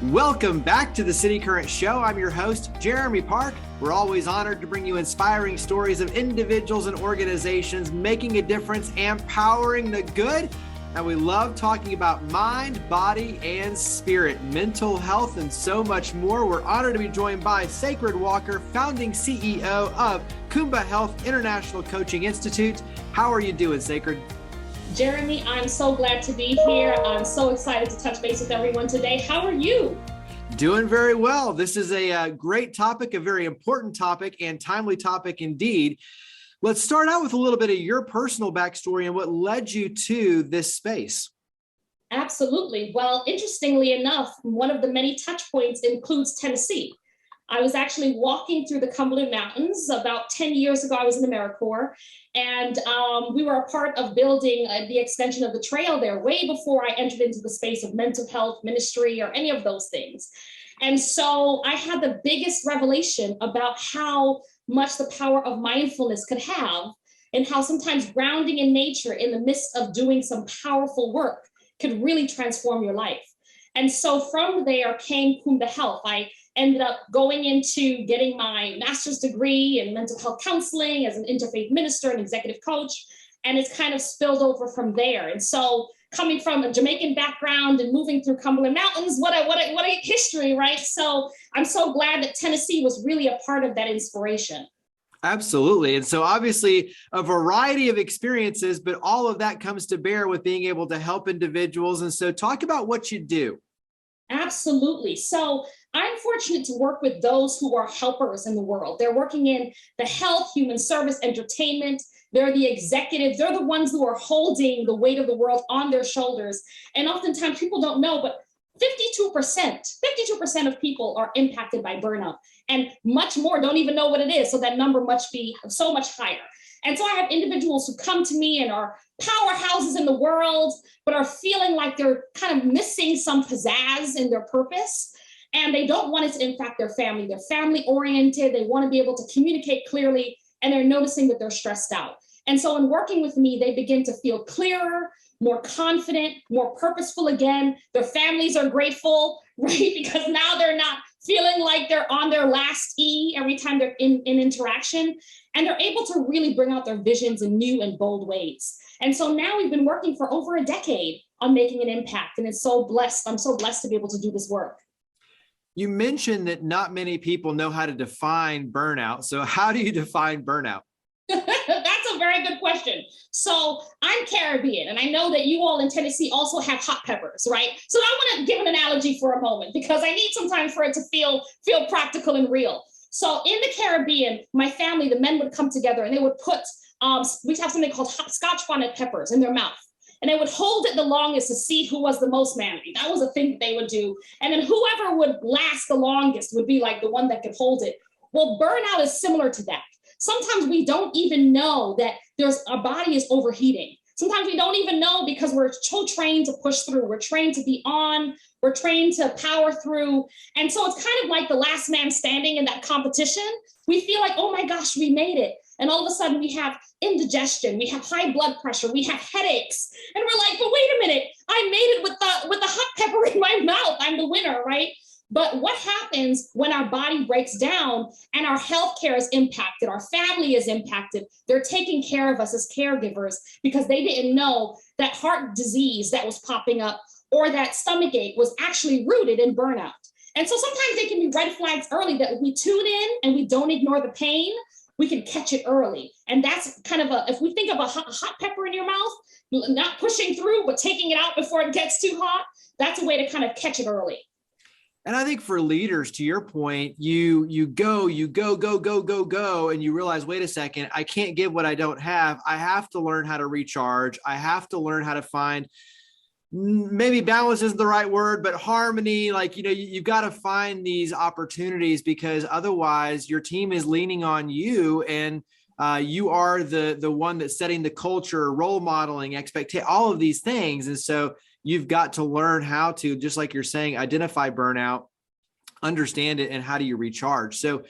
Welcome back to the City Current Show. I'm your host, Jeremy Park. We're always honored to bring you inspiring stories of individuals and organizations making a difference and powering the good. And we love talking about mind, body, and spirit, mental health, and so much more. We're honored to be joined by Sacred Walker, founding CEO of Kuumba Health International Coaching Institute. How are you doing, Sacred? Jeremy, I'm so glad to be here. I'm so excited to touch base with everyone today. How are you? Doing very well. This is a great topic, a very important topic and timely topic indeed. Let's start out with a little bit of your personal backstory and what led you to this space. Absolutely. Well, interestingly enough, one of the many touch points includes Tennessee. I was actually walking through the Cumberland Mountains about 10 years ago. I was in the AmeriCorps, and we were a part of building the extension of the trail there way before I entered into the space of mental health, ministry, or any of those things. And so I had the biggest revelation about how much the power of mindfulness could have, and how sometimes grounding in nature in the midst of doing some powerful work could really transform your life. And so from there came Kuumba Health. I ended up going into getting my master's degree in mental health counseling as an interfaith minister and executive coach. And it's kind of spilled over from there. And so coming from a Jamaican background and moving through Cumberland Mountains, what a history, right? So I'm so glad that Tennessee was really a part of that inspiration. Absolutely. And so obviously a variety of experiences, but all of that comes to bear with being able to help individuals. And so talk about what you do. Absolutely. So I'm fortunate to work with those who are helpers in the world. They're working in the health, human service, entertainment. They're the executives. They're the ones who are holding the weight of the world on their shoulders. And oftentimes people don't know, but 52% of people are impacted by burnout, and much more don't even know what it is. So that number must be so much higher. And so I have individuals who come to me and are powerhouses in the world, but are feeling like they're kind of missing some pizzazz in their purpose. And they don't want it to impact their family. They're family oriented. They want to be able to communicate clearly, and they're noticing that they're stressed out. And so in working with me, they begin to feel clearer, more confident, more purposeful again. Their families are grateful, right? Because now they're not feeling like they're on their last E every time they're in interaction. And they're able to really bring out their visions in new and bold ways. And so now we've been working for over a decade on making an impact. And it's so blessed. I'm so blessed to be able to do this work. You mentioned that not many people know how to define burnout. So how do you define burnout? That's a very good question. So I'm Caribbean, and I know that you all in Tennessee also have hot peppers, right? So I want to give an analogy for a moment because I need some time for it to feel practical and real. So in the Caribbean, my family, the men would come together and they would put, we have something called Scotch bonnet peppers in their mouth. And they would hold it the longest to see who was the most manly. That was a thing that they would do. And then whoever would last the longest would be like the one that could hold it. Well, burnout is similar to that. Sometimes we don't even know that our body is overheating. Sometimes we don't even know because we're so trained to push through. We're trained to be on. We're trained to power through. And so it's kind of like the last man standing in that competition. We feel like, oh my gosh, we made it. And all of a sudden we have indigestion, we have high blood pressure, we have headaches. And we're like, but wait a minute, I made it with the hot pepper in my mouth. I'm the winner, right? But what happens when our body breaks down and our healthcare is impacted, our family is impacted? They're taking care of us as caregivers because they didn't know that heart disease that was popping up or that stomach ache was actually rooted in burnout. And so sometimes they can be red flags early that if we tune in and we don't ignore the pain, we can catch it early. And that's kind of if we think of a hot pepper in your mouth, not pushing through, but taking it out before it gets too hot, that's a way to kind of catch it early. And I think for leaders, to your point, you go, and you realize, wait a second, I can't give what I don't have. I have to learn how to recharge. I have to learn how to find, maybe balance isn't the right word, but harmony. Like, you've got to find these opportunities because otherwise your team is leaning on you, and you are the one that's setting the culture, role modeling, expectation, all of these things. And so you've got to learn how to, just like you're saying, identify burnout, understand it, and how do you recharge? So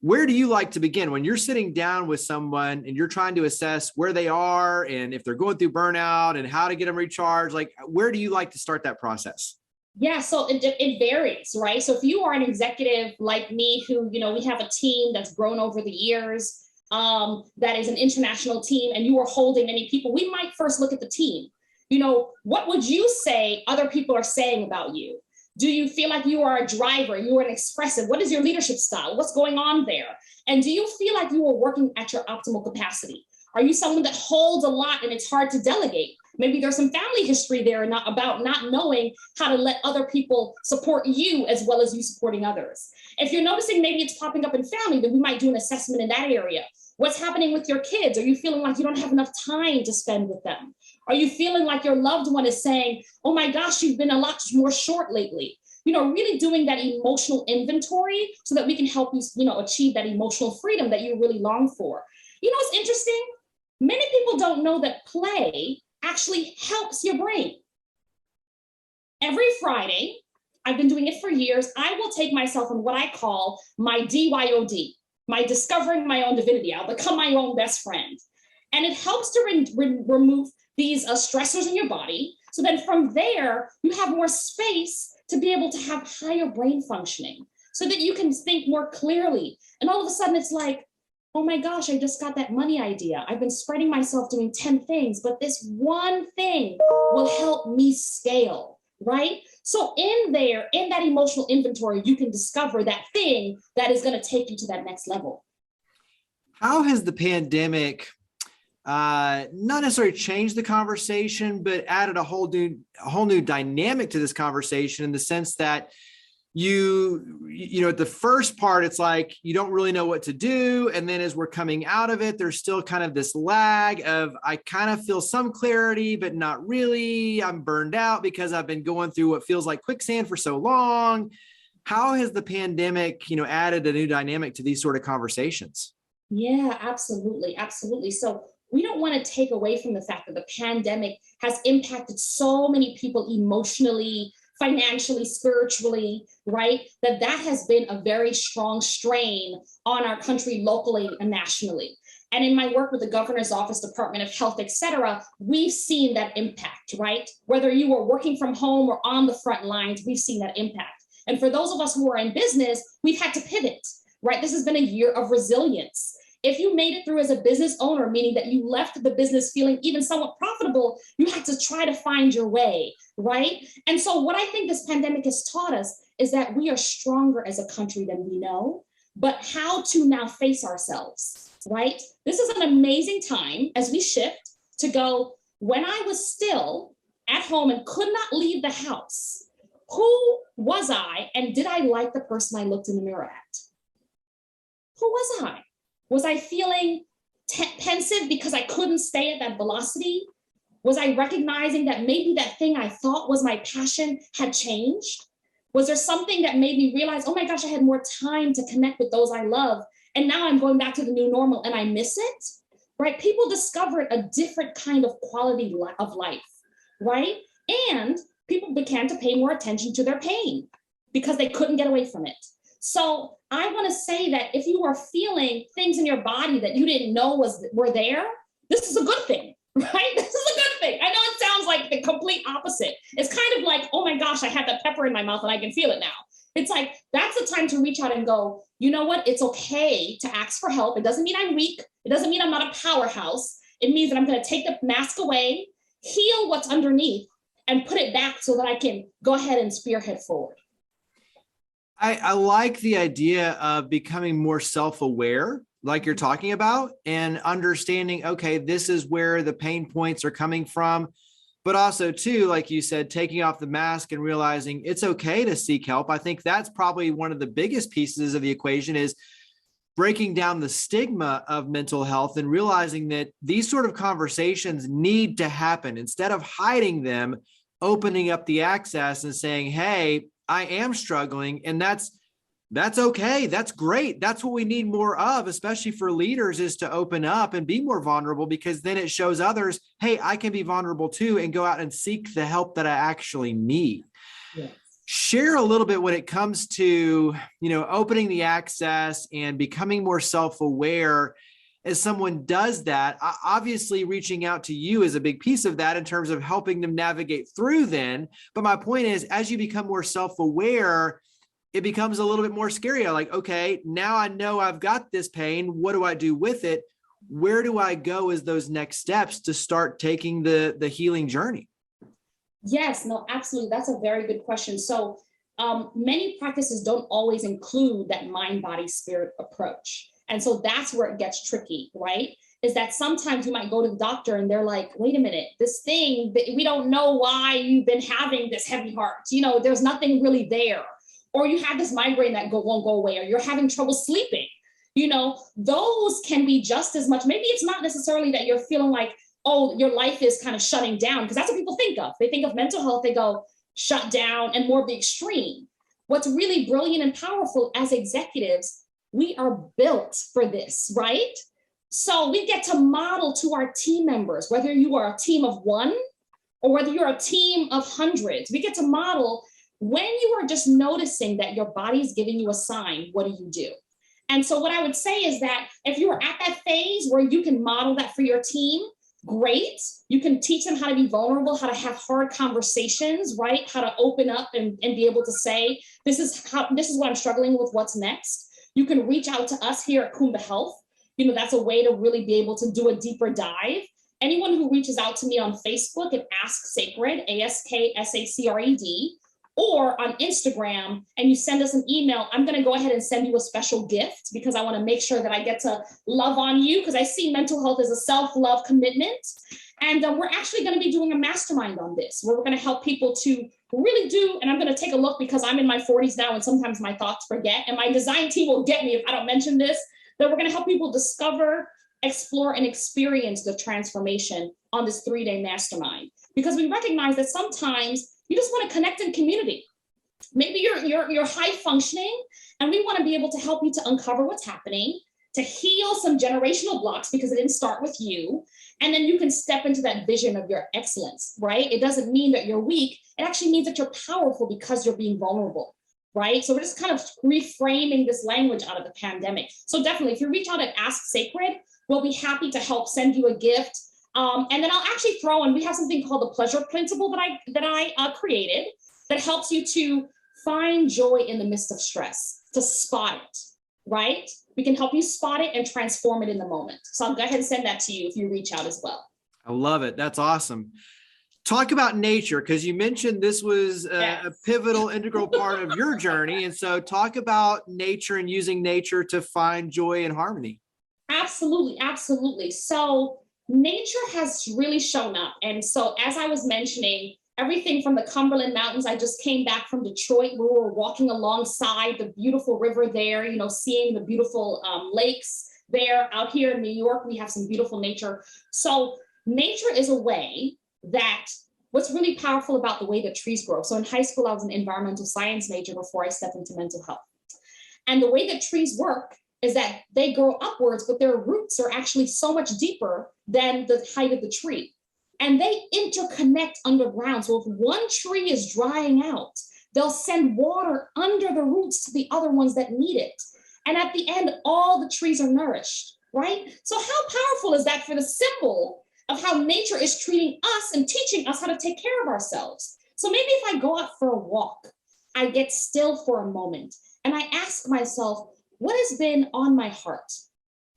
where do you like to begin when you're sitting down with someone and you're trying to assess where they are and if they're going through burnout and how to get them recharged? Like, where do you like to start that process? Yeah, so it varies, right? So if you are an executive like me, who, we have a team that's grown over the years, that is an international team, and you are holding many people, we might first look at the team. What would you say other people are saying about you? Do you feel like you are a driver? You are an expressive? What is your leadership style? What's going on there? And do you feel like you are working at your optimal capacity? Are you someone that holds a lot and it's hard to delegate? Maybe there's some family history there about not knowing how to let other people support you as well as you supporting others. If you're noticing maybe it's popping up in family, then we might do an assessment in that area. What's happening with your kids? Are you feeling like you don't have enough time to spend with them? Are you feeling like your loved one is saying, oh my gosh, you've been a lot more short lately? Really doing that emotional inventory so that we can help you, achieve that emotional freedom that you really long for. It's interesting. Many people don't know that play actually helps your brain. Every Friday, I've been doing it for years, I will take myself on what I call my DYOD, my discovering my own divinity. I'll become my own best friend. And it helps to remove these stressors in your body. So then from there, you have more space to be able to have higher brain functioning so that you can think more clearly. And all of a sudden it's like, oh my gosh, I just got that money idea. I've been spreading myself doing 10 things, but this one thing will help me scale, right? So in that emotional inventory, you can discover that thing that is going to take you to that next level. How has the pandemic not necessarily changed the conversation, but added a whole new dynamic to this conversation, in the sense that at the first part, it's like you don't really know what to do. And then as we're coming out of it, there's still kind of this lag of, I kind of feel some clarity, but not really. I'm burned out because I've been going through what feels like quicksand for so long. How has the pandemic, added a new dynamic to these sort of conversations? Yeah, absolutely. Absolutely. So we don't want to take away from the fact that the pandemic has impacted so many people emotionally, financially, spiritually, right? That has been a very strong strain on our country locally and nationally. And in my work with the governor's office, Department of Health, et cetera, we've seen that impact, right? Whether you were working from home or on the front lines, we've seen that impact. And for those of us who are in business, we've had to pivot, right? This has been a year of resilience. If you made it through as a business owner, meaning that you left the business feeling even somewhat profitable, you had to try to find your way, right? And so what I think this pandemic has taught us is that we are stronger as a country than we know, but how to now face ourselves, right? This is an amazing time as we shift to go, when I was still at home and could not leave the house, who was I, and did I like the person I looked in the mirror at? Who was I? Was I feeling pensive because I couldn't stay at that velocity? Was I recognizing that maybe that thing I thought was my passion had changed? Was there something that made me realize, oh my gosh, I had more time to connect with those I love, and now I'm going back to the new normal and I miss it, right? People discovered a different kind of quality of life, right? And people began to pay more attention to their pain because they couldn't get away from it. So I want to say that if you are feeling things in your body that you didn't know were there, this is a good thing, right? This is a good thing. I know it sounds like the complete opposite. It's kind of like, oh my gosh, I had that pepper in my mouth and I can feel it now. It's like, that's the time to reach out and go, you know what? It's okay to ask for help. It doesn't mean I'm weak. It doesn't mean I'm not a powerhouse. It means that I'm going to take the mask away, heal what's underneath, and put it back so that I can go ahead and spearhead forward. I like the idea of becoming more self-aware, like you're talking about, and understanding, okay, this is where the pain points are coming from. But also too, like you said, taking off the mask and realizing it's okay to seek help. I think that's probably one of the biggest pieces of the equation, is breaking down the stigma of mental health and realizing that these sort of conversations need to happen. Instead of hiding them, opening up the access and saying, hey, I am struggling, and that's okay. That's great. That's what we need more of, especially for leaders, is to open up and be more vulnerable, because then it shows others, hey, I can be vulnerable too, and go out and seek the help that I actually need. Yes. Share a little bit when it comes to, opening the access and becoming more self-aware. as someone does that, obviously reaching out to you is a big piece of that in terms of helping them navigate through then. But my point is, as you become more self-aware, it becomes a little bit more scary. Like, okay, now I know I've got this pain. What do I do with it? Where do I go as those next steps to start taking the healing journey? Yes, no, absolutely. That's a very good question. So many practices don't always include that mind, body, spirit approach. And so that's where it gets tricky, right? Is that sometimes you might go to the doctor and they're like, wait a minute, this thing, we don't know why you've been having this heavy heart. You know, there's nothing really there. Or you have this migraine that won't go away, or you're having trouble sleeping. You know, those can be just as much. Maybe it's not necessarily that you're feeling like, oh, your life is kind of shutting down, because that's what people think of. They think of mental health, they go shut down and more of the extreme. What's really brilliant and powerful as executives, we are built for this, right? So we get to model to our team members, whether you are a team of one or whether you're a team of hundreds, we get to model when you are just noticing that your body is giving you a sign, what do you do? And so what I would say is that if you are at that phase where you can model that for your team, great. You can teach them how to be vulnerable, how to have hard conversations, right? How to open up and be able to say, this is what I'm struggling with, what's next. You can reach out to us here at Kuumba Health. You know, that's a way to really be able to do a deeper dive. Anyone who reaches out to me on Facebook at Ask Sacred, ASKSACRED, or on Instagram, and you send us an email, I'm going to go ahead and send you a special gift, because I want to make sure that I get to love on you, because I see mental health as a self-love commitment. And we're actually going to be doing a mastermind on this, where we're going to help people to really do, and I'm going to take a look, because I'm in my 40s now and sometimes my thoughts forget, and my design team will get me if I don't mention this, that we're going to help people discover, explore, and experience the transformation on this 3-day mastermind. Because we recognize that sometimes you just want to connect in community. Maybe you're high functioning, and we want to be able to help you to uncover what's happening, to heal some generational blocks because it didn't start with you. And then you can step into that vision of your excellence, right? It doesn't mean that you're weak. It actually means that you're powerful because you're being vulnerable, right? So we're just kind of reframing this language out of the pandemic. So definitely, if you reach out at Ask Sacred, we'll be happy to help send you a gift. And then I'll actually throw in, we have something called the pleasure principle that I created that helps you to find joy in the midst of stress, to spot it, right? We can help you spot it and transform it in the moment. So I'll go ahead and send that to you if you reach out as well. I love it. That's awesome. Talk about nature, because you mentioned this was a pivotal, integral part of your journey. And so talk about nature and using nature to find joy and harmony. Absolutely, absolutely. So nature has really shown up. And so as I was mentioning, everything from the Cumberland Mountains, I just came back from Detroit, where we were walking alongside the beautiful river there, you know, seeing the beautiful lakes there. Out here in New York, we have some beautiful nature. So nature is a way that, what's really powerful about the way that trees grow. So in high school, I was an environmental science major before I stepped into mental health. And the way that trees work is that they grow upwards, but their roots are actually so much deeper than the height of the tree. And they interconnect underground. So if one tree is drying out, they'll send water under the roots to the other ones that need it. And at the end, all the trees are nourished, right? So how powerful is that for the symbol of how nature is treating us and teaching us how to take care of ourselves? So maybe if I go out for a walk, I get still for a moment and I ask myself, what has been on my heart?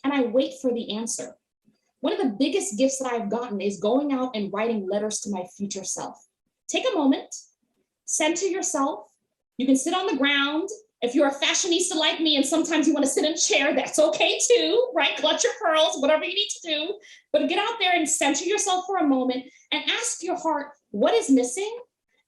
And I wait for the answer. One of the biggest gifts that I've gotten is going out and writing letters to my future self. Take a moment, center yourself. You can sit on the ground. If you're a fashionista like me and sometimes you want to sit in a chair, that's okay too, right? Clutch your pearls, whatever you need to do. But get out there and center yourself for a moment and ask your heart, what is missing?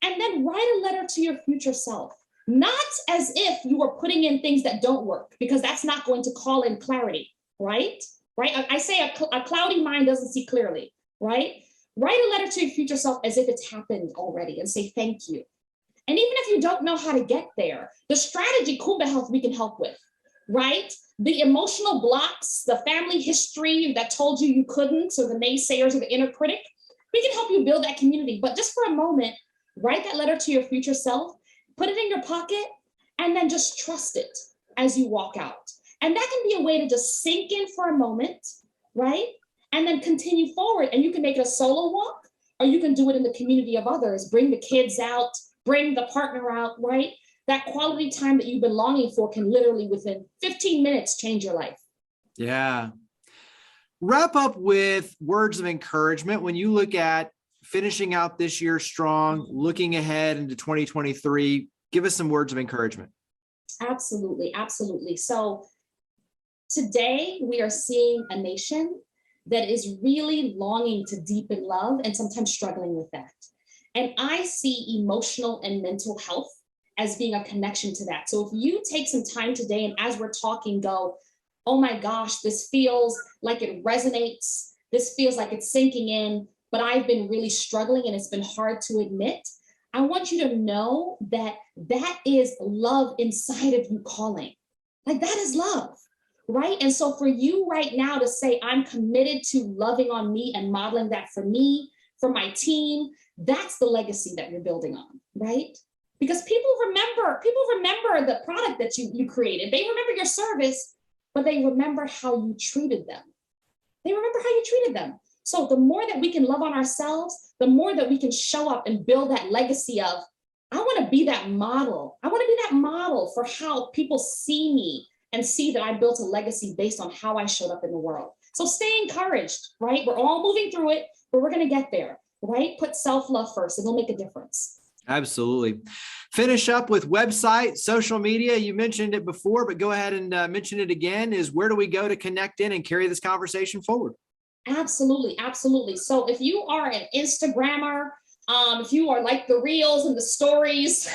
And then write a letter to your future self. Not as if you are putting in things that don't work, because that's not going to call in clarity, right? Right? I say a cloudy mind doesn't see clearly, right? Write a letter to your future self as if it's happened already and say thank you. And even if you don't know how to get there, the strategy Kuumba Health we can help with, right? The emotional blocks, the family history that told you couldn't, or the naysayers or the inner critic, we can help you build that community. But just for a moment, write that letter to your future self, put it in your pocket, and then just trust it as you walk out. And that can be a way to just sink in for a moment right? And then continue forward. And you can make it a solo walk, or you can do it in the community of others. Bring the kids out, bring the partner out, right? That quality time that you've been longing for can literally within 15 minutes change your life. Yeah. Wrap up with words of encouragement. When you look at finishing out this year strong, looking ahead into 2023, give us some words of encouragement. Absolutely. Absolutely. So today we are seeing a nation that is really longing to deepen love and sometimes struggling with that. And I see emotional and mental health as being a connection to that. So if you take some time today and as we're talking, go, oh my gosh, this feels like it resonates. This feels like it's sinking in, but I've been really struggling and it's been hard to admit. I want you to know that that is love inside of you calling. Like that is love, right? And so for you right now to say, I'm committed to loving on me and modeling that for me, for my team, that's the legacy that you're building on, right? Because people remember the product that you created. They remember your service, but they remember how you treated them. They remember how you treated them. So the more that we can love on ourselves, the more that we can show up and build that legacy of, I want to be that model. I want to be that model for how people see me and see that I built a legacy based on how I showed up in the world. So stay encouraged, right? We're all moving through it, but we're going to get there, right? Put self-love first. It'll make a difference. Absolutely. Finish up with website, social media. You mentioned it before, but go ahead and mention it again. Is where do we go to connect in and carry this conversation forward? Absolutely. Absolutely. So if you are an Instagrammer, if you are like the reels and the stories,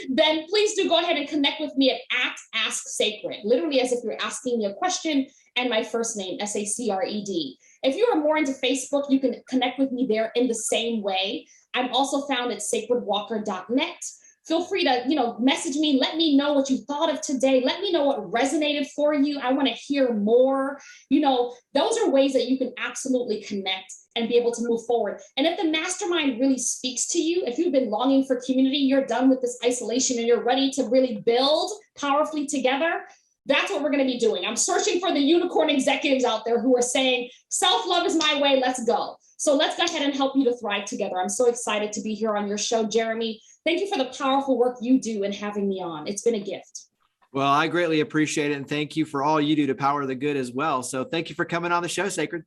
then please do go ahead and connect with me at Ask Sacred, literally as if you're asking me a question, and my first name, SACRED. If you are more into Facebook, you can connect with me there in the same way. I'm also found at sacredwalker.net. Feel free to, message me. Let me know what you thought of today. Let me know what resonated for you. I want to hear more. Those are ways that you can absolutely connect and be able to move forward. And if the mastermind really speaks to you, if you've been longing for community, you're done with this isolation and you're ready to really build powerfully together, that's what we're going to be doing. I'm searching for the unicorn executives out there who are saying, self-love is my way, let's go. So let's go ahead and help you to thrive together. I'm so excited to be here on your show, Jeremy. Thank you for the powerful work you do and having me on. It's been a gift. Well, I greatly appreciate it. And thank you for all you do to power the good as well. So thank you for coming on the show, Sacred.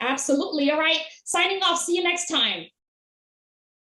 Absolutely. All right. Signing off. See you next time.